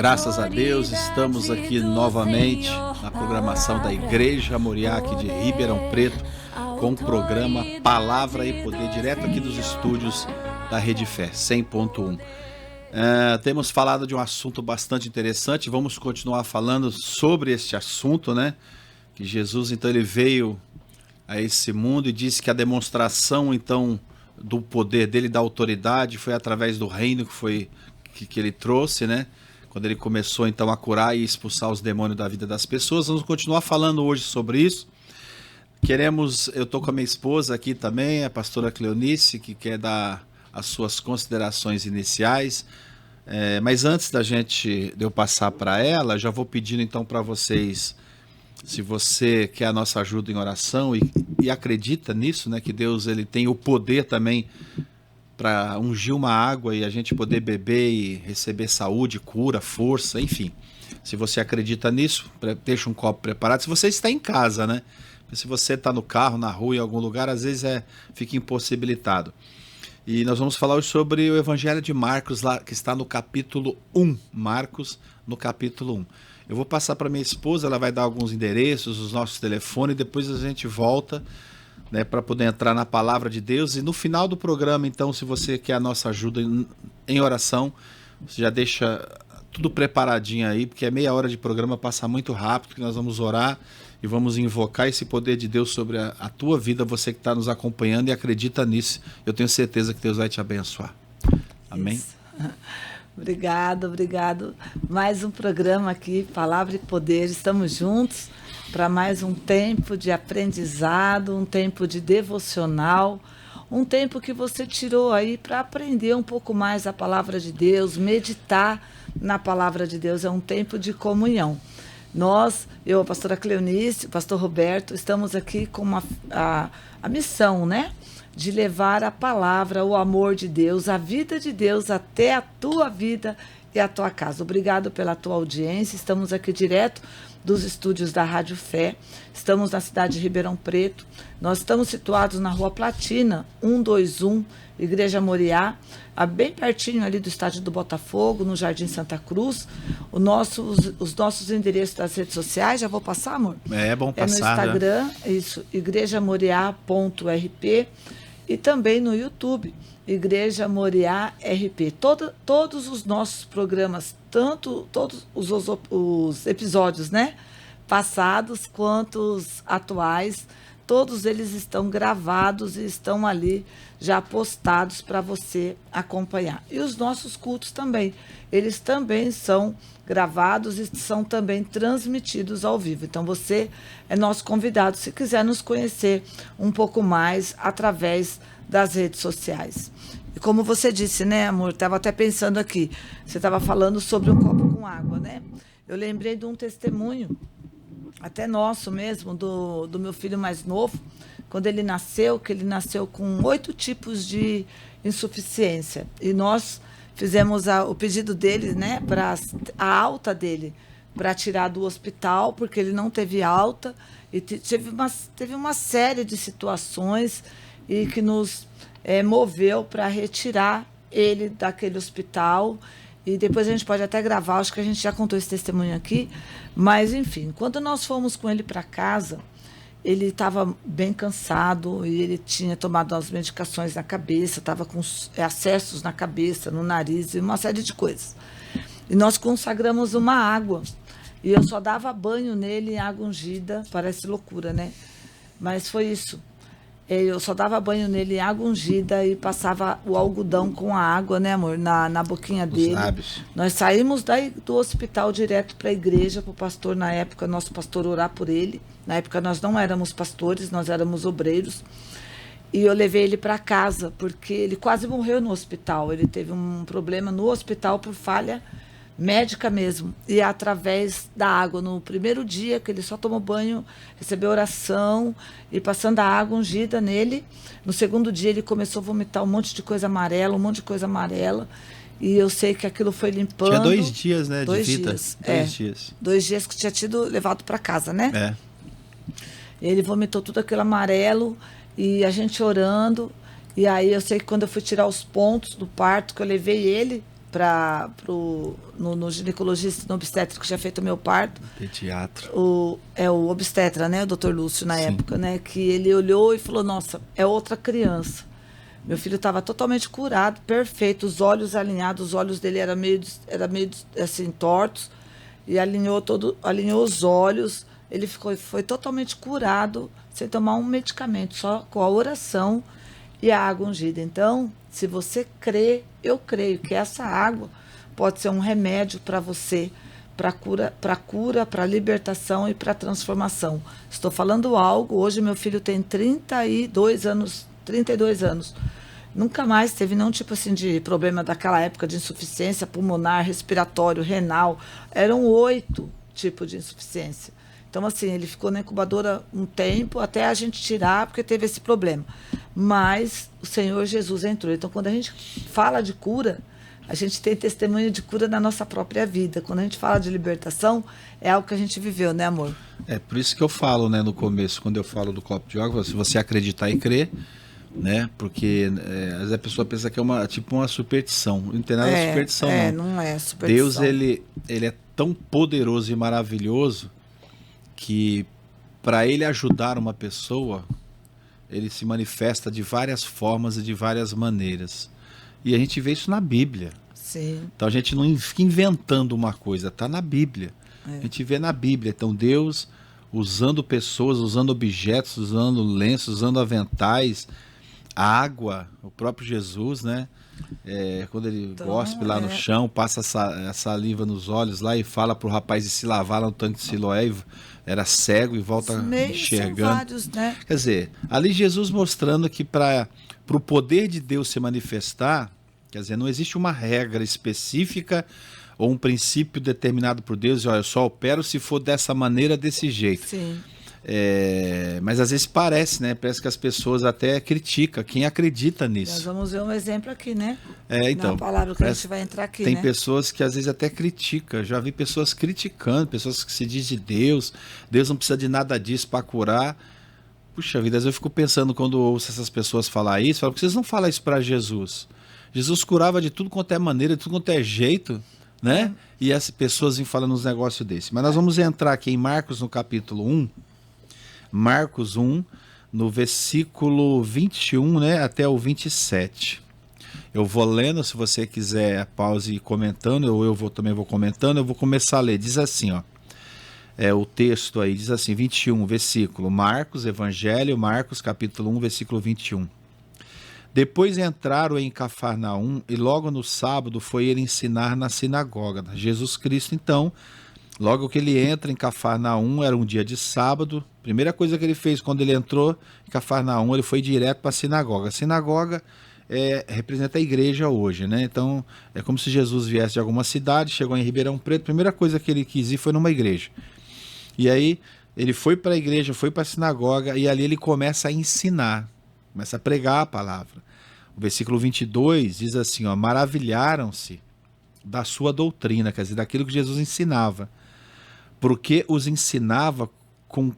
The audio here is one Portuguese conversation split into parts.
Graças a Deus, estamos aqui novamente na programação da Igreja Moriá aqui de Ribeirão Preto, com o programa Palavra e Poder, direto aqui dos estúdios da Rede Fé 100.1. Temos falado de um assunto bastante interessante, vamos continuar falando sobre este assunto, né? Que Jesus, então, ele veio a esse mundo e disse que a demonstração, então, do poder dele, da autoridade, foi através do reino que ele trouxe, né? Quando ele começou, então, a curar e expulsar os demônios da vida das pessoas. Vamos continuar falando hoje sobre isso. Eu estou com a minha esposa aqui também, a pastora Cleonice, que quer dar as suas considerações iniciais. Mas antes de eu passar para ela, já vou pedindo então para vocês, se você quer a nossa ajuda em oração e acredita nisso, né, que Deus ele tem o poder também para ungir uma água e a gente poder beber e receber saúde, cura, força, enfim. Se você acredita nisso, deixa um copo preparado. Se você está em casa, né? Se você está no carro, na rua, em algum lugar, às vezes fica impossibilitado. E nós vamos falar hoje sobre o Evangelho de Marcos, lá, que está no capítulo 1. Marcos, no capítulo 1. Eu vou passar para minha esposa, ela vai dar alguns endereços, os nossos telefones, e depois a gente volta, né, para poder entrar na palavra de Deus. E no final do programa, então, se você quer a nossa ajuda em oração, você já deixa tudo preparadinho aí, porque é meia hora de programa, passa muito rápido, que nós vamos orar e vamos invocar esse poder de Deus sobre a tua vida, você que está nos acompanhando e acredita nisso. Eu tenho certeza que Deus vai te abençoar. Amém? Isso. Obrigado. Mais um programa aqui, Palavra e Poder. Estamos juntos para mais um tempo de aprendizado, um tempo de devocional, um tempo que você tirou aí para aprender um pouco mais a Palavra de Deus, meditar na Palavra de Deus. É um tempo de comunhão. Eu, a pastora Cleonice, o pastor Roberto, estamos aqui com a missão, né? De levar a palavra, o amor de Deus, a vida de Deus até a tua vida e a tua casa. Obrigado pela tua audiência. Estamos aqui direto dos estúdios da Rádio Fé. Estamos na cidade de Ribeirão Preto. Nós estamos situados na Rua Platina, 121, Igreja Moriá, bem pertinho ali do estádio do Botafogo, no Jardim Santa Cruz. Os nossos endereços das redes sociais, já vou passar, amor? É bom passar. No Instagram, isso, igrejamoriá.rp, e também no YouTube, Igreja Moriá RP. Todos os nossos programas, todos os episódios, né, passados quanto os atuais, todos eles estão gravados e estão ali já postados para você acompanhar. E os nossos cultos também, eles também são gravados e são também transmitidos ao vivo. Então você é nosso convidado, se quiser nos conhecer um pouco mais através das redes sociais. E como você disse, né, amor, estava até pensando aqui, você estava falando sobre um copo com água, né? Eu lembrei de um testemunho, até nosso mesmo, do meu filho mais novo, quando ele nasceu, que ele nasceu com 8 tipos de insuficiência. E nós fizemos o pedido dele, né, para a alta dele, para tirar do hospital, porque ele não teve alta, e teve uma série de situações e que nos moveu para retirar ele daquele hospital. E depois a gente pode até gravar, acho que a gente já contou esse testemunho aqui, mas enfim, quando nós fomos com ele para casa, ele estava bem cansado e ele tinha tomado as medicações na cabeça, estava com acessos na cabeça, no nariz e uma série de coisas. E nós consagramos uma água e eu só dava banho nele em água ungida, parece loucura, né? Mas foi isso. Eu só dava banho nele em água ungida e passava o algodão com a água, né, amor, na boquinha dele. Lábios. Nós saímos do hospital direto para a igreja, para o pastor, na época, nosso pastor, orar por ele. Na época nós não éramos pastores, nós éramos obreiros. E eu levei ele para casa, porque ele quase morreu no hospital. Ele teve um problema no hospital por falha médica mesmo. E através da água, no primeiro dia que ele só tomou banho, recebeu oração e passando a água ungida nele. No segundo dia ele começou a vomitar um monte de coisa amarela, E eu sei que aquilo foi limpando. Tinha 2 dias, né, de 2 vida. dias. 2 dias. 2 dias que tinha tido levado para casa, né? É. Ele vomitou tudo aquilo amarelo e a gente orando. E aí eu sei que quando eu fui tirar os pontos do parto, que eu levei ele, no ginecologista, no obstetra que tinha feito o meu parto. Pediatra. O obstetra, né? O doutor Lúcio, na Sim. época, né? Que ele olhou e falou, nossa, é outra criança. Meu filho estava totalmente curado, perfeito, os olhos alinhados, os olhos dele eram meio assim, tortos, e alinhou os olhos, ele foi totalmente curado, sem tomar um medicamento, só com a oração e a água ungida. Então, se você crê, eu creio que essa água pode ser um remédio para você, para cura, para libertação e para transformação. Estou falando algo, hoje meu filho tem 32 anos. Nunca mais teve nenhum tipo assim de problema daquela época de insuficiência pulmonar, respiratório, renal. Eram 8 tipos de insuficiência. Então, assim, ele ficou na incubadora um tempo até a gente tirar, porque teve esse problema. Mas o Senhor Jesus entrou. Então, quando a gente fala de cura, a gente tem testemunho de cura na nossa própria vida. Quando a gente fala de libertação, é algo que a gente viveu, né, amor? É por isso que eu falo, né, no começo, quando eu falo do copo de água, se você acreditar e crer, né, porque às vezes a pessoa pensa que é tipo uma superstição. Não tem nada de superstição, não é superstição. Deus, ele é tão poderoso e maravilhoso que para ele ajudar uma pessoa, ele se manifesta de várias formas e de várias maneiras. E a gente vê isso na Bíblia. Sim. Então a gente não fica inventando uma coisa, está na Bíblia. A gente vê na Bíblia. Então Deus usando pessoas, usando objetos, usando lenços, usando aventais, água, o próprio Jesus, né? Quando ele gospe lá no chão, passa essa saliva nos olhos lá e fala para o rapaz ir se lavar lá no tanque de Siloé, era cego e volta enxergando. São vários, né? Quer dizer, ali Jesus mostrando que para o poder de Deus se manifestar, quer dizer, não existe uma regra específica ou um princípio determinado por Deus, olha, eu só opero se for dessa maneira, desse jeito. Sim. Mas às vezes parece, né? Parece que as pessoas até criticam quem acredita nisso. Nós vamos ver um exemplo aqui, né? Então, na palavra que a gente vai entrar aqui, tem né? pessoas que às vezes até criticam. Já vi pessoas criticando, pessoas que se dizem de Deus não precisa de nada disso para curar. Puxa vida, às vezes eu fico pensando quando ouço essas pessoas falar isso, falo, por que vocês não falam isso para Jesus? Jesus curava de tudo quanto é maneira, de tudo quanto é jeito, né? E as pessoas vêm falando uns negócios desses. Mas nós vamos entrar aqui em Marcos, no capítulo 1. Marcos 1, no versículo 21, né, até o 27. Eu vou lendo, se você quiser pause e ir comentando, ou também vou comentando, eu vou começar a ler. Diz assim, ó. O texto aí diz assim, 21, versículo, Marcos, Evangelho, Marcos, capítulo 1, versículo 21. Depois entraram em Cafarnaum e logo no sábado foi ele ensinar na sinagoga. Jesus Cristo, então, logo que ele entra em Cafarnaum, era um dia de sábado, primeira coisa que ele fez quando ele entrou em Cafarnaum, ele foi direto para a sinagoga. A sinagoga representa a igreja hoje, né? Então, é como se Jesus viesse de alguma cidade, chegou em Ribeirão Preto, a primeira coisa que ele quis ir foi numa igreja. E aí, ele foi para a igreja, foi para a sinagoga, e ali ele começa a ensinar, começa a pregar a palavra. O versículo 22 diz assim, ó, maravilharam-se da sua doutrina, quer dizer, daquilo que Jesus ensinava, porque os ensinava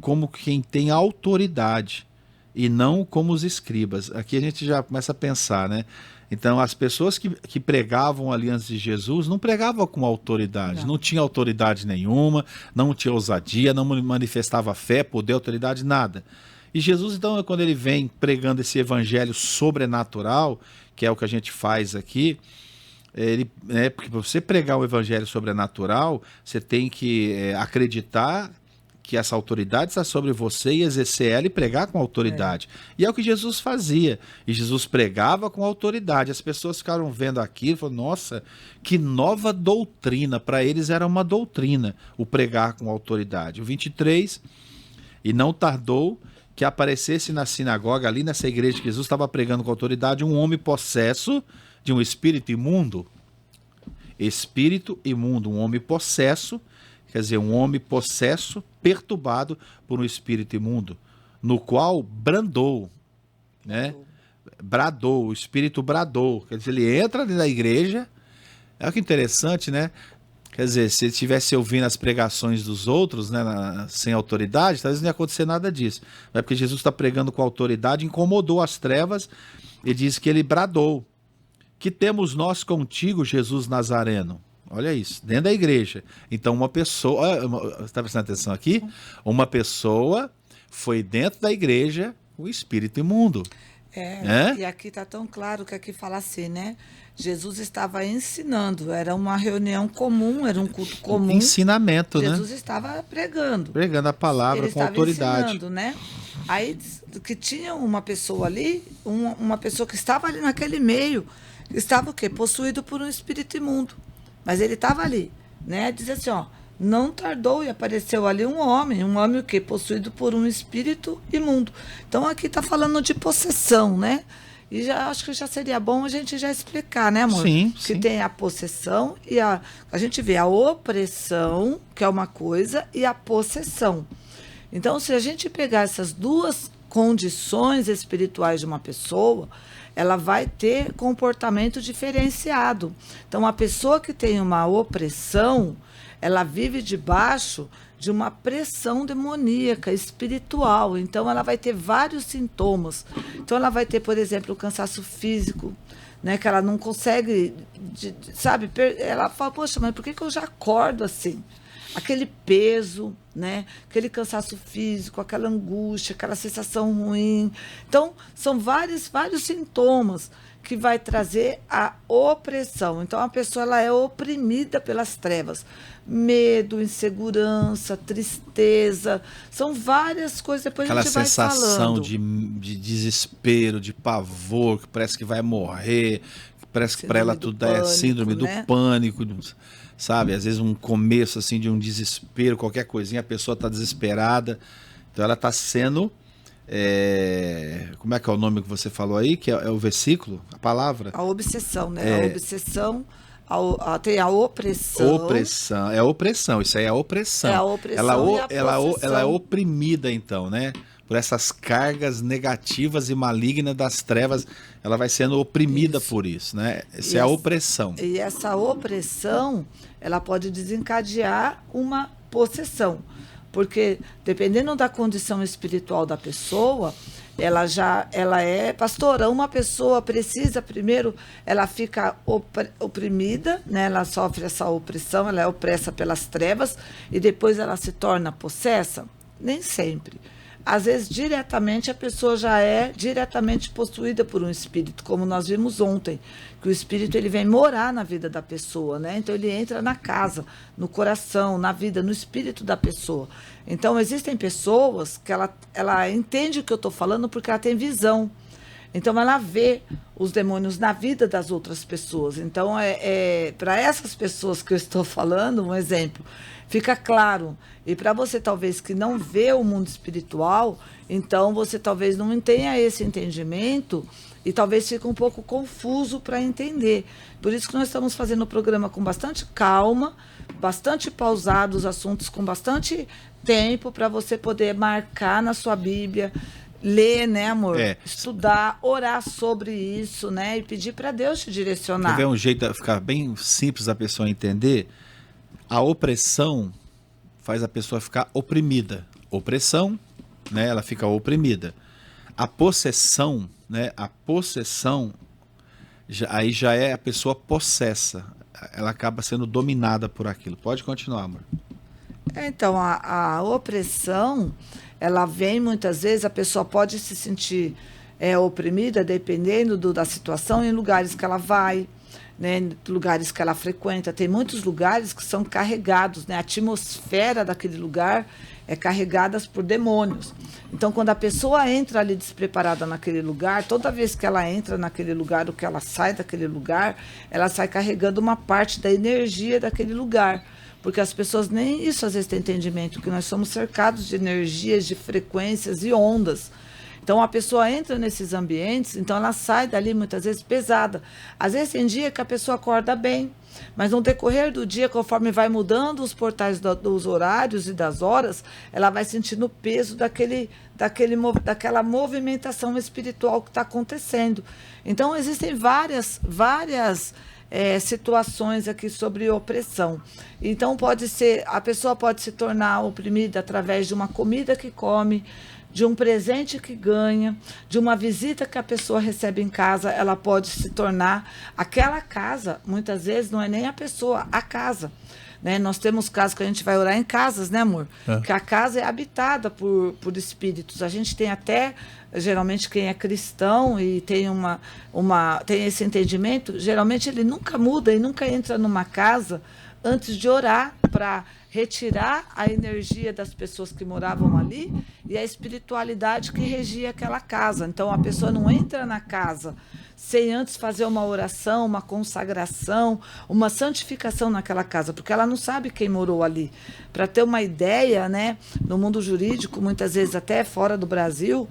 como quem tem autoridade e não como os escribas. Aqui a gente já começa a pensar, né? Então, as pessoas que pregavam ali antes de Jesus não pregavam com autoridade, não tinha autoridade nenhuma, não tinha ousadia, não manifestava fé, poder, autoridade, nada. E Jesus, então, quando ele vem pregando esse evangelho sobrenatural, que é o que a gente faz aqui, porque para você pregar o evangelho sobrenatural, você tem que acreditar que essa autoridade está sobre você e exercer ela e pregar com autoridade. E é o que Jesus fazia. E Jesus pregava com autoridade. As pessoas ficaram vendo aquilo e falaram, nossa, que nova doutrina. Para eles era uma doutrina, o pregar com autoridade. O 23, e não tardou que aparecesse na sinagoga, ali nessa igreja que Jesus estava pregando com autoridade, um homem possesso de um espírito imundo. Espírito imundo, um homem possesso, quer dizer, um homem possesso, perturbado por um espírito imundo, no qual brandou, né? Bradou, o espírito bradou. Quer dizer, ele entra ali na igreja, é que interessante, né? Quer dizer, se ele estivesse ouvindo as pregações dos outros, né, sem autoridade, talvez não ia acontecer nada disso. Mas porque Jesus está pregando com autoridade, incomodou as trevas e diz que ele bradou, Que temos nós contigo, Jesus Nazareno? Olha isso, dentro da igreja. Então uma pessoa, você está prestando atenção aqui? Uma pessoa foi dentro da igreja o espírito imundo. E aqui está tão claro que aqui fala assim, né? Jesus estava ensinando, era uma reunião comum, era um culto comum. Ensinamento, né? Jesus estava pregando. Pregando a palavra com autoridade. Ensinando, né? Aí que tinha uma pessoa ali, uma pessoa que estava ali naquele meio, estava o quê? Possuído por um espírito imundo. Mas ele estava ali, né? Diz assim, ó, não tardou e apareceu ali um homem o quê? Possuído por um espírito imundo. Então aqui está falando de possessão, né? E acho que já seria bom a gente já explicar, né, amor? Sim, que tem a possessão e a gente vê a opressão, que é uma coisa, e a possessão. Então, se a gente pegar essas duas condições espirituais de uma pessoa, ela vai ter comportamento diferenciado. Então, a pessoa que tem uma opressão, ela vive debaixo de uma pressão demoníaca, espiritual. Então, ela vai ter vários sintomas. Então, ela vai ter, por exemplo, o cansaço físico, né, que ela não consegue, sabe? Ela fala, poxa, mas por que eu já acordo assim? Aquele peso, né? Aquele cansaço físico, aquela angústia, aquela sensação ruim. Então, são vários sintomas que vai trazer a opressão. Então, a pessoa ela é oprimida pelas trevas. Medo, insegurança, tristeza, são várias coisas. Depois aquela a gente vai sensação falando. de desespero, de pavor, que parece que vai morrer, que parece que para ela tudo é síndrome do pânico, sabe? Às vezes um começo assim de um desespero, qualquer coisinha, a pessoa está desesperada. Então ela está sendo... como é que é o nome que você falou aí? Que é o versículo, a palavra? A obsessão, né? A obsessão, tem a opressão. Opressão, é opressão, isso aí é opressão. É a opressão ela é oprimida, então, né? Por essas cargas negativas e malignas das trevas, ela vai sendo oprimida por isso, né? Essa é a opressão. E essa opressão, ela pode desencadear uma possessão. Porque, dependendo da condição espiritual da pessoa, ela é pastora. Uma pessoa precisa, primeiro, ela fica oprimida, né? Ela sofre essa opressão, ela é opressa pelas trevas, e depois ela se torna possessa? Nem sempre. Às vezes, diretamente, a pessoa já é diretamente possuída por um espírito, como nós vimos ontem, que o espírito ele vem morar na vida da pessoa, né? Então, ele entra na casa, no coração, na vida, no espírito da pessoa. Então, existem pessoas que ela entende o que eu estou falando porque ela tem visão. Então, ela vê os demônios na vida das outras pessoas. Então, para essas pessoas que eu estou falando, um exemplo, fica claro. E para você, talvez, que não vê o mundo espiritual, então você talvez não tenha esse entendimento e talvez fique um pouco confuso para entender. Por isso que nós estamos fazendo o programa com bastante calma, bastante pausado, os assuntos com bastante tempo para você poder marcar na sua Bíblia, ler, né, amor? Estudar, orar sobre isso, né? E pedir para Deus te direcionar. Quer ver um jeito de ficar bem simples da pessoa entender? A opressão faz a pessoa ficar oprimida. Opressão, né? Ela fica oprimida. A possessão, né? A possessão, aí já é a pessoa possessa. Ela acaba sendo dominada por aquilo. Pode continuar, amor. Então, a opressão, ela vem muitas vezes, a pessoa pode se sentir oprimida, dependendo da situação, em lugares que ela vai, né, lugares que ela frequenta. Tem muitos lugares que são carregados, né? A atmosfera daquele lugar é carregada por demônios. Então, quando a pessoa entra ali despreparada naquele lugar, toda vez que ela entra naquele lugar, ou que ela sai daquele lugar, ela sai carregando uma parte da energia daquele lugar. Porque as pessoas nem isso às vezes têm entendimento, que nós somos cercados de energias, de frequências e ondas. Então, a pessoa entra nesses ambientes, então ela sai dali muitas vezes pesada. Às vezes tem dia que a pessoa acorda bem, mas no decorrer do dia, conforme vai mudando os portais dos horários e das horas, ela vai sentindo o peso daquela movimentação espiritual que está acontecendo. Então, existem várias situações aqui sobre opressão. Então a pessoa pode se tornar oprimida através de uma comida que come, de um presente que ganha, de uma visita que a pessoa recebe em casa. Ela pode se tornar aquela casa, muitas vezes não é nem a pessoa, a casa. Né? Nós temos casos que a gente vai orar em casas, né, amor? Que a casa é habitada por espíritos. A gente tem até, geralmente, quem é cristão e tem tem esse entendimento, geralmente ele nunca muda e nunca entra numa casa antes de orar para retirar a energia das pessoas que moravam ali e a espiritualidade que regia aquela casa. Então, a pessoa não entra na casa sem antes fazer uma oração, uma consagração, uma santificação naquela casa, porque ela não sabe quem morou ali. Para ter uma ideia, né, no mundo jurídico, muitas vezes até fora do Brasil,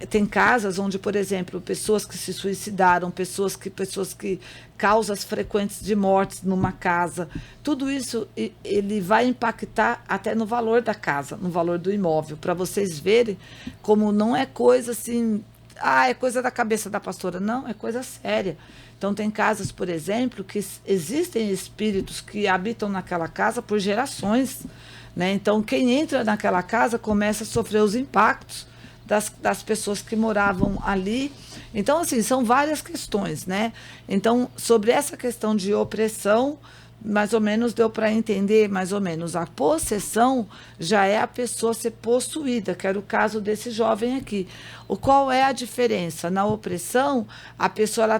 tem casas onde, por exemplo, pessoas que se suicidaram, pessoas que causas frequentes de mortes numa casa, tudo isso ele vai impactar até no valor da casa, no valor do imóvel, para vocês verem como não é coisa assim, é coisa da cabeça da pastora, não, é coisa séria. Então tem casas, por exemplo, que existem espíritos que habitam naquela casa por gerações, né? Então quem entra naquela casa começa a sofrer os impactos das pessoas que moravam ali. Então, assim, são várias questões, né? Então, sobre essa questão de opressão, mais ou menos deu para entender, mais ou menos. A possessão já é a pessoa ser possuída, que era o caso desse jovem aqui. Qual é a diferença? Na opressão, a pessoa ela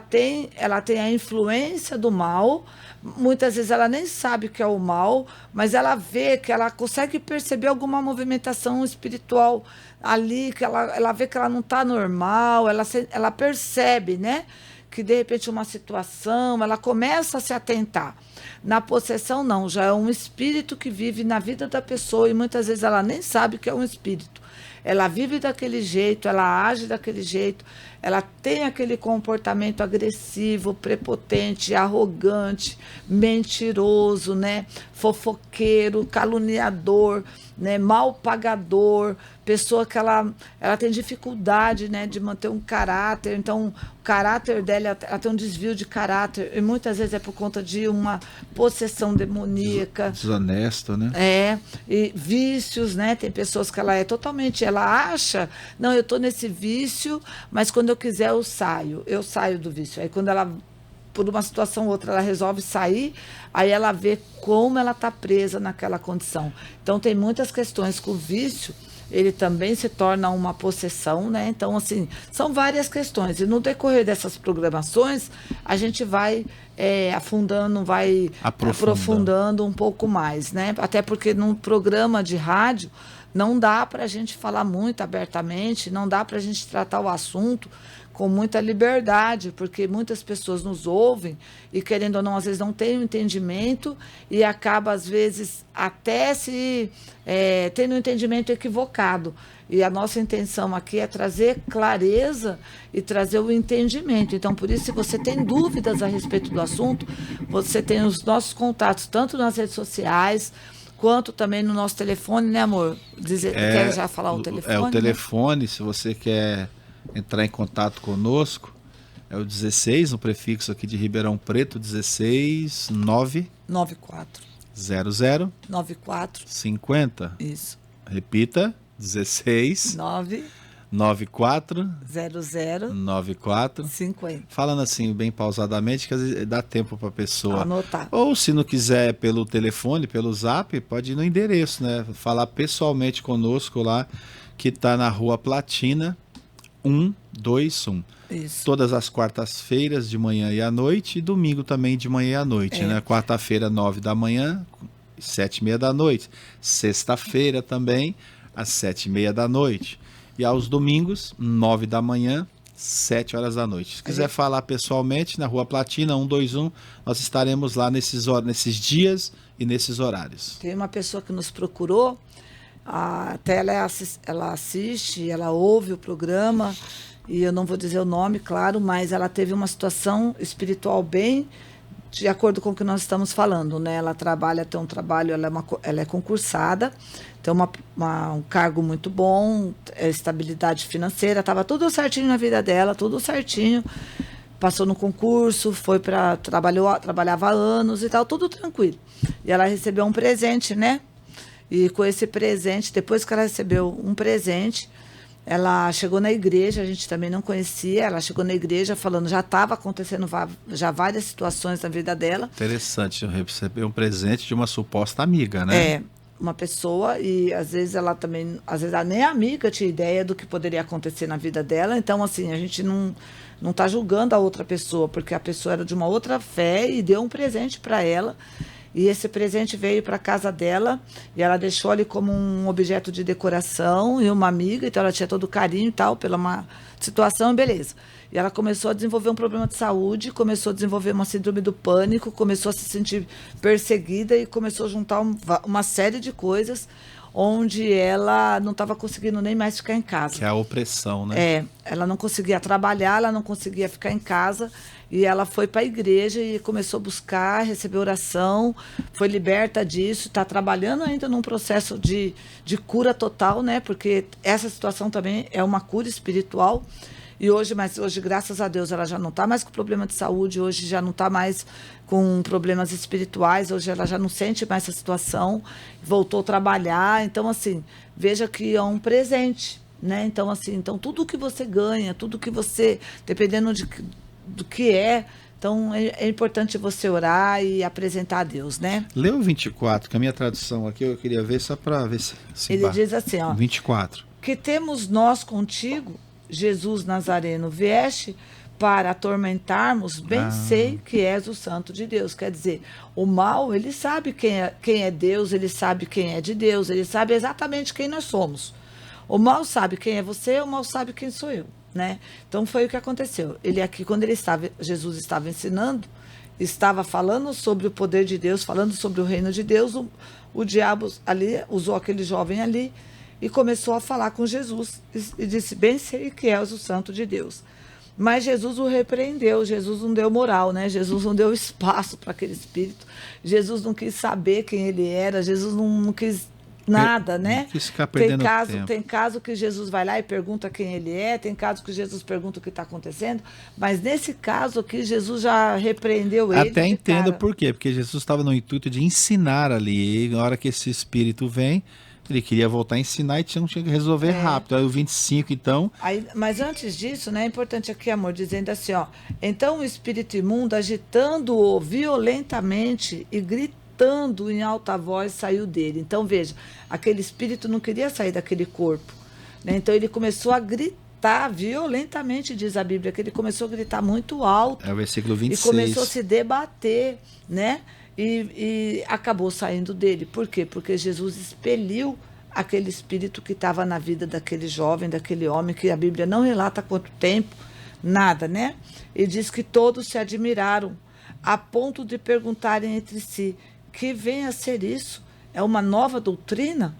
tem a influência do mal. Muitas vezes ela nem sabe o que é o mal, mas ela vê que ela consegue perceber alguma movimentação espiritual ali, que ela vê que ela não está normal, ela percebe, né? Que de repente uma situação, ela começa a se atentar. Na possessão, não, já é um espírito que vive na vida da pessoa e muitas vezes ela nem sabe que é um espírito. Ela vive daquele jeito, ela age daquele jeito, ela tem aquele comportamento agressivo, prepotente, arrogante, mentiroso, né? Fofoqueiro, caluniador, né? Mal pagador, pessoa que ela tem dificuldade, né, de manter um caráter. Então, o caráter dela, ela tem um desvio de caráter, e muitas vezes é por conta de uma possessão demoníaca. Desonesto, né? E vícios, né? Tem pessoas que ela acha, não, eu estou nesse vício, mas quando eu quiser eu saio do vício. Aí quando ela, por uma situação ou outra, ela resolve sair, aí ela vê como ela está presa naquela condição. Então, tem muitas questões com o vício, ele também se torna uma possessão, né? Então, assim, são várias questões. E no decorrer dessas programações, a gente vai aprofundando um pouco mais, né? Até porque num programa de rádio não dá para a gente falar muito abertamente, não dá para a gente tratar o assunto com muita liberdade, porque muitas pessoas nos ouvem e, querendo ou não, às vezes não tem um entendimento e acaba, às vezes, até tendo um entendimento equivocado. E a nossa intenção aqui é trazer clareza e trazer o entendimento. Então, por isso, se você tem dúvidas a respeito do assunto, você tem os nossos contatos, tanto nas redes sociais, quanto também no nosso telefone, né, amor? Quer já falar o telefone? O telefone, né? Se você quer entrar em contato conosco, é o 16, no prefixo aqui de Ribeirão Preto, 16 94 00 94 50. Isso. Repita, 16 94 00 94 50. Falando assim, bem pausadamente, que às vezes dá tempo para a pessoa anotar. Ou se não quiser pelo telefone, pelo zap, pode ir no endereço, né? Falar pessoalmente conosco lá, que está na Rua Platina 121. Isso. Todas as quartas-feiras de manhã e à noite, e domingo também de manhã e à noite, né? Quarta-feira, 9 da manhã, 7h30 da noite. Sexta-feira também, às 7h30 da noite. E aos domingos, 9 da manhã, 7 horas da noite. Se quiser falar pessoalmente, na Rua Platina 121, nós estaremos lá nesses dias e nesses horários. Tem uma pessoa que nos procurou, até ela assiste, ela ouve o programa, e eu não vou dizer o nome, claro, mas ela teve uma situação espiritual bem de acordo com o que nós estamos falando, né? Ela tem um trabalho, ela é concursada, tem um cargo muito bom, estabilidade financeira, estava tudo certinho na vida dela, tudo certinho. passou no concurso, trabalhava há anos e tal, tudo tranquilo. E ela recebeu um presente, né? E com esse presente, depois que ela recebeu um presente, ela chegou na igreja, a gente também não conhecia, ela chegou na igreja falando, já estava acontecendo já várias situações na vida dela. Interessante, receber um presente de uma suposta amiga, né? Uma pessoa, e às vezes ela nem a amiga tinha ideia do que poderia acontecer na vida dela, então assim, a gente não está julgando a outra pessoa, porque a pessoa era de uma outra fé e deu um presente para ela, e esse presente veio para a casa dela, e ela deixou ali como um objeto de decoração, e uma amiga, então ela tinha todo o carinho e tal, pela uma situação, beleza. E ela começou a desenvolver um problema de saúde, começou a desenvolver uma síndrome do pânico, começou a se sentir perseguida e começou a juntar uma série de coisas onde ela não estava conseguindo nem mais ficar em casa. Que é a opressão, né? Ela não conseguia trabalhar, ela não conseguia ficar em casa, e ela foi para a igreja e começou a buscar, receber oração, foi liberta disso, está trabalhando ainda num processo de cura total, né? Porque essa situação também é uma cura espiritual. Mas hoje, graças a Deus, ela já não está mais com problema de saúde, hoje já não está mais com problemas espirituais, hoje ela já não sente mais essa situação, voltou a trabalhar. Então, assim, veja que é um presente, né? Então, assim, tudo que você ganha, tudo que você, dependendo do que então é importante você orar e apresentar a Deus, né? Lê o 24, que a minha tradução aqui eu queria ver só para ver se ele diz assim, ó. 24. Que temos nós contigo, Jesus Nazareno, vieste para atormentarmos, bem sei que és o Santo de Deus. Quer dizer, o mal, ele sabe quem é Deus, ele sabe quem é de Deus, ele sabe exatamente quem nós somos. O mal sabe quem é você, o mal sabe quem sou eu, né? Então foi o que aconteceu. Ele aqui, quando Jesus estava ensinando, estava falando sobre o poder de Deus, falando sobre o reino de Deus, o diabo ali usou aquele jovem ali, e começou a falar com Jesus e disse, bem sei que és o Santo de Deus. Mas Jesus o repreendeu, Jesus não deu moral, né? Jesus não deu espaço para aquele espírito, Jesus não quis saber quem ele era, Jesus não quis nada, né? Quis ficar perdendo tempo. Tem caso que Jesus vai lá e pergunta quem ele é, tem caso que Jesus pergunta o que está acontecendo, mas nesse caso aqui Jesus já repreendeu ele. Até entendo por quê, porque Jesus estava no intuito de ensinar ali, e na hora que esse espírito vem, ele queria voltar a ensinar e tinha que resolver rápido. Aí o 25, então... Mas antes disso, né, é importante aqui, amor, dizendo assim, ó, então o espírito imundo, agitando-o violentamente e gritando em alta voz, saiu dele. Então, veja, aquele espírito não queria sair daquele corpo, né? Então ele começou a gritar violentamente, diz a Bíblia, que ele começou a gritar muito alto. É o versículo 26. E começou a se debater, né? E acabou saindo dele. Por quê? Porque Jesus expeliu aquele espírito que estava na vida daquele jovem, daquele homem, que a Bíblia não relata quanto tempo, nada, né? E diz que todos se admiraram, a ponto de perguntarem entre si, que vem a ser isso? É uma nova doutrina?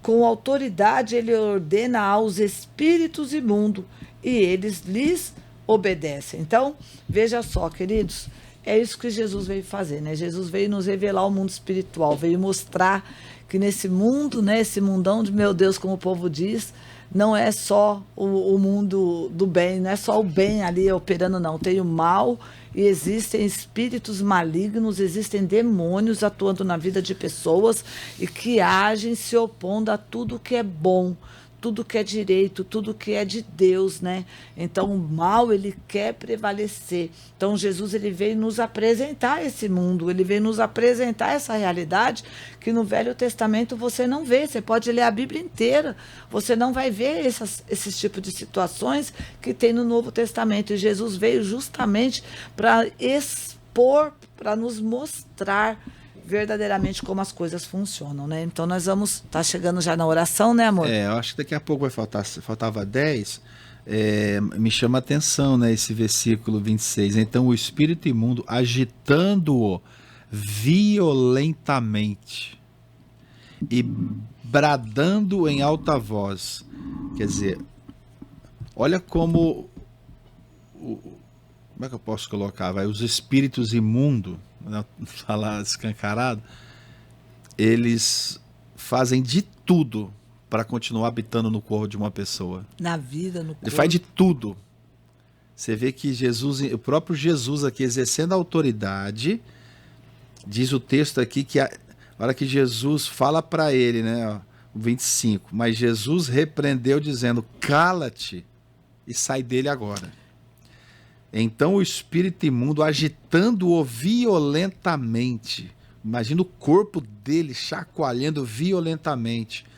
Com autoridade ele ordena aos espíritos imundos, e eles lhes obedecem. Então, veja só, queridos, é isso que Jesus veio fazer, né? Jesus veio nos revelar o mundo espiritual, veio mostrar que nesse mundo, né, esse mundão de meu Deus, como o povo diz, não é só o mundo do bem, não é só o bem ali operando, não. Tem o mal e existem espíritos malignos, existem demônios atuando na vida de pessoas e que agem se opondo a tudo que é bom, tudo que é direito, tudo que é de Deus, né? Então, o mal, ele quer prevalecer. Então, Jesus, ele veio nos apresentar esse mundo, ele veio nos apresentar essa realidade que no Velho Testamento você não vê. Você pode ler a Bíblia inteira, você não vai ver esses tipos de situações que tem no Novo Testamento. E Jesus veio justamente para expor, para nos mostrar verdadeiramente como as coisas funcionam, né? Então nós vamos estar chegando já na oração, né, amor? Eu acho que daqui a pouco vai faltava 10, me chama a atenção, né, esse versículo 26. Então o espírito imundo, agitando-o violentamente e bradando em alta voz. Quer dizer, olha como é que eu posso colocar? Os espíritos imundos, falar escancarado, eles fazem de tudo para continuar habitando no corpo de uma pessoa. Na vida, no corpo. Ele faz de tudo. Você vê que Jesus, o próprio Jesus aqui exercendo a autoridade, diz o texto aqui que a hora que Jesus fala para ele, né, ó, 25, mas Jesus repreendeu dizendo, cala-te e sai dele agora. Então o espírito imundo, agitando-o violentamente, imagina o corpo dele chacoalhando violentamente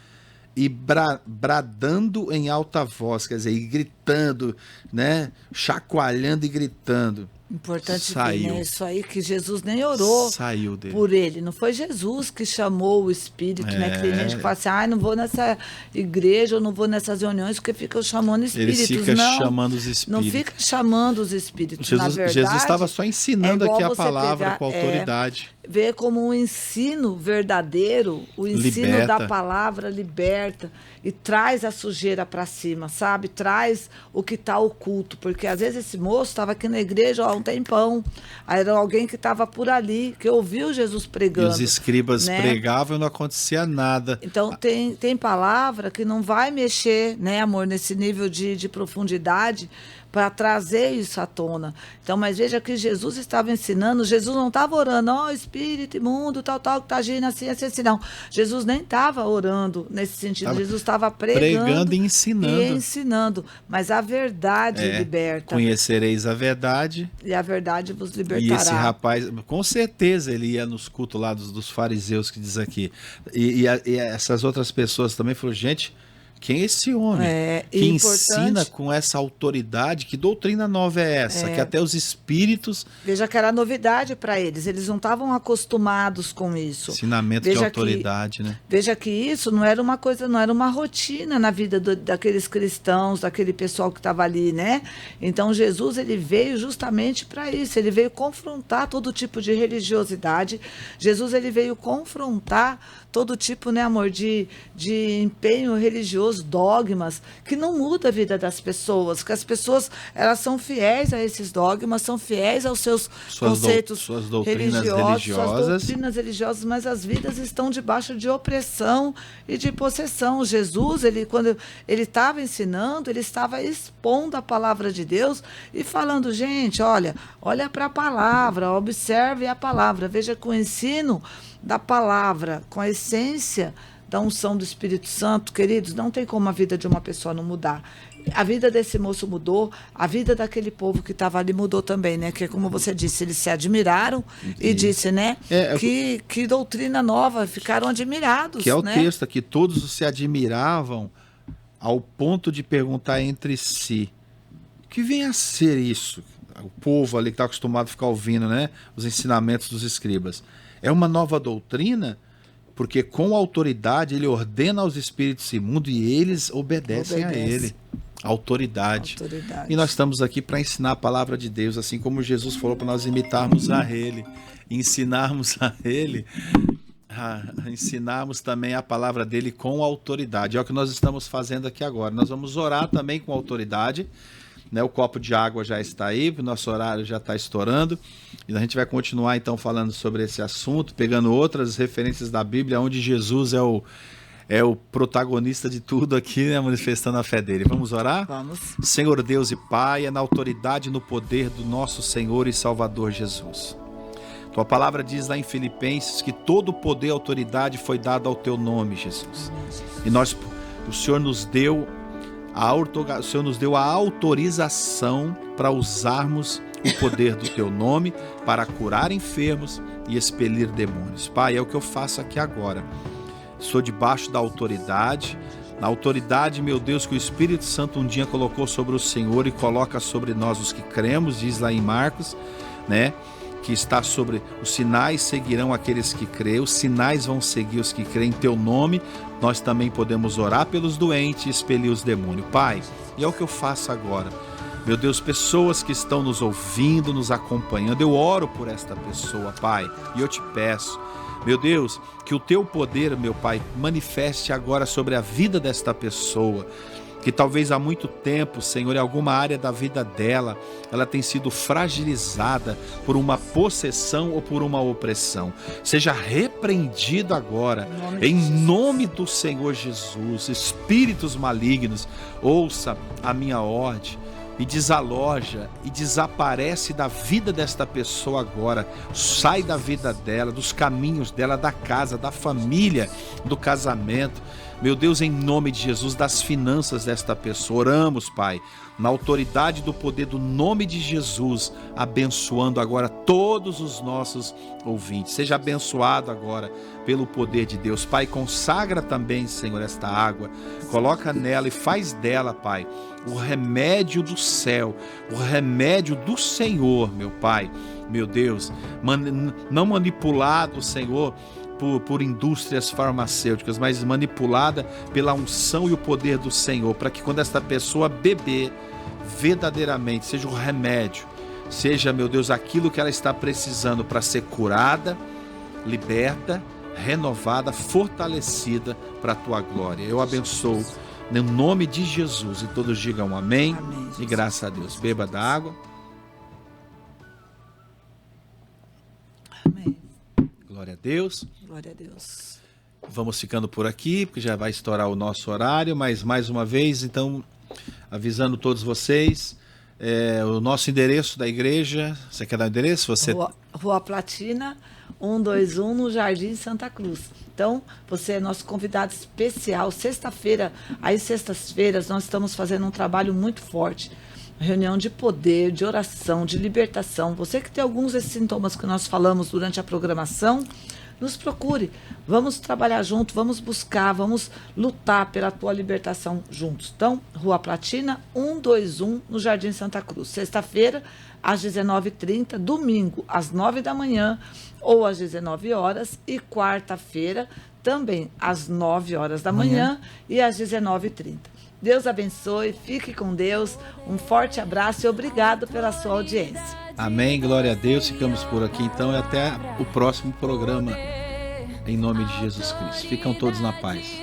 e bradando em alta voz, quer dizer, e gritando, né, chacoalhando e gritando. Importante Saiu. ver, né? Isso aí que Jesus nem orou Saiu dele. por ele. Não foi Jesus que chamou o Espírito, né? Que tem gente que fala assim, não vou nessa igreja, ou não vou nessas reuniões, porque ficam chamando espíritos. Ele fica não, chamando os espíritos. Não fica chamando os espíritos. Jesus, Na verdade, Jesus estava só ensinando aqui a você palavra pegar, com autoridade. Ver como um ensino verdadeiro, o ensino Liberta. da palavra liberta e traz a sujeira para cima, sabe? Traz o que está oculto, porque às vezes esse moço estava aqui na igreja há um tempão, aí era alguém que estava por ali, que ouviu Jesus pregando. E os escribas, né, pregavam e não acontecia nada. Então tem palavra que não vai mexer, né, amor, nesse nível de profundidade, para trazer isso à tona. Então, mas veja que Jesus estava ensinando, Jesus não estava orando, espírito imundo, tal, que está agindo assim, não. Jesus nem estava orando nesse sentido, Jesus estava pregando e ensinando. Mas a verdade liberta. Conhecereis a verdade. E a verdade vos libertará. E esse rapaz, com certeza, ele ia nos cultos lá dos fariseus, que diz aqui. E essas outras pessoas também falaram, gente, quem é esse homem que ensina com essa autoridade? Que doutrina nova é essa? Que até os espíritos... Veja que era novidade para eles. Eles não estavam acostumados com isso. Ensinamento de autoridade, né? Veja que isso não era uma coisa, não era uma rotina na vida daqueles cristãos, daquele pessoal que estava ali, né? Então Jesus, ele veio justamente para isso. Ele veio confrontar todo tipo de religiosidade. Jesus, ele veio confrontar todo tipo, né, amor, de empenho religioso, dogmas, que não muda a vida das pessoas, que as pessoas, elas são fiéis a esses dogmas, são fiéis aos seus conceitos suas doutrinas religiosos, suas doutrinas religiosas, mas as vidas estão debaixo de opressão e de possessão. Jesus, quando ele estava ensinando, ele estava expondo a palavra de Deus e falando, gente, olha para a palavra, observe a palavra, veja que o ensino da palavra, com a essência da unção do Espírito Santo, queridos, não tem como a vida de uma pessoa não mudar. A vida desse moço mudou, a vida daquele povo que estava ali mudou também, né? Que, como você disse, eles se admiraram e disse, né? Que doutrina nova, ficaram admirados. Que é o né? texto aqui, todos se admiravam ao ponto de perguntar entre si, o que vem a ser isso? O povo ali que está acostumado a ficar ouvindo, né? Os ensinamentos dos escribas. É uma nova doutrina, porque com autoridade ele ordena aos espíritos imundos e eles obedecem a ele. Autoridade. E nós estamos aqui para ensinar a palavra de Deus, assim como Jesus falou para nós imitarmos a ele, ensinarmos a ele, ensinarmos também a palavra dele com autoridade. É o que nós estamos fazendo aqui agora. Nós vamos orar também com autoridade. Né, o copo de água já está aí, o nosso horário já está estourando. E a gente vai continuar então falando sobre esse assunto, pegando outras referências da Bíblia, onde Jesus é o protagonista de tudo aqui, né, manifestando a fé dele. Vamos orar? Vamos. Senhor Deus e Pai, é na autoridade e no poder do nosso Senhor e Salvador Jesus. Tua palavra diz lá em Filipenses que todo o poder e autoridade foi dado ao teu nome, Jesus. E o Senhor nos deu a autorização para usarmos o poder do teu nome para curar enfermos e expelir demônios. Pai, é o que eu faço aqui agora. Estou debaixo da autoridade, na autoridade, meu Deus, que o Espírito Santo um dia colocou sobre o Senhor e coloca sobre nós os que cremos, diz lá em Marcos, né? Que está sobre os sinais seguirão aqueles que creem, os sinais vão seguir os que creem em teu nome. Nós também podemos orar pelos doentes e expelir os demônios. Pai, e é o que eu faço agora. Meu Deus, pessoas que estão nos ouvindo, nos acompanhando, eu oro por esta pessoa, Pai, e eu te peço, meu Deus, que o teu poder, meu Pai, manifeste agora sobre a vida desta pessoa, que talvez há muito tempo, Senhor, em alguma área da vida dela, ela tem sido fragilizada por uma possessão ou por uma opressão. Seja repreendido agora, em nome do Senhor Jesus. Espíritos malignos, ouça a minha ordem. e desaloja e desaparece da vida desta pessoa agora. Sai da vida dela, dos caminhos dela, da casa, da família, do casamento. Meu Deus, em nome de Jesus, das finanças desta pessoa, oramos, Pai, na autoridade do poder do nome de Jesus, abençoando agora todos os nossos ouvintes. Seja abençoado agora pelo poder de Deus. Pai, consagra também, Senhor, esta água, coloca nela e faz dela, Pai, o remédio do céu, o remédio do Senhor, meu Pai, meu Deus, não manipulado, Senhor, por indústrias farmacêuticas, mas manipulada pela unção e o poder do Senhor, para que quando esta pessoa beber, verdadeiramente seja o remédio, seja, meu Deus, aquilo que ela está precisando para ser curada, liberta, renovada, fortalecida para a tua glória. Eu abençoo no nome de Jesus e todos digam amém, amém, e graças a Deus. Beba da água. Amém. Glória a Deus. Glória a Deus. Vamos ficando por aqui, porque já vai estourar o nosso horário, mas mais uma vez, então, avisando todos vocês, o nosso endereço da igreja, você quer dar o endereço? Rua Platina, 121, no Jardim Santa Cruz. Então, você é nosso convidado especial. Sexta-feira, às sextas-feiras, nós estamos fazendo um trabalho muito forte. Reunião de poder, de oração, de libertação. Você que tem alguns desses sintomas que nós falamos durante a programação, nos procure. Vamos trabalhar junto, vamos buscar, vamos lutar pela tua libertação juntos. Então, Rua Platina, 121, no Jardim Santa Cruz. Sexta-feira, às 19h30, domingo, às 9 da manhã ou às 19 horas e quarta-feira, também às 9 horas da manhã e às 19h30. Deus abençoe, fique com Deus, um forte abraço e obrigado pela sua audiência. Amém, glória a Deus, ficamos por aqui então e até o próximo programa, em nome de Jesus Cristo. Ficam todos na paz.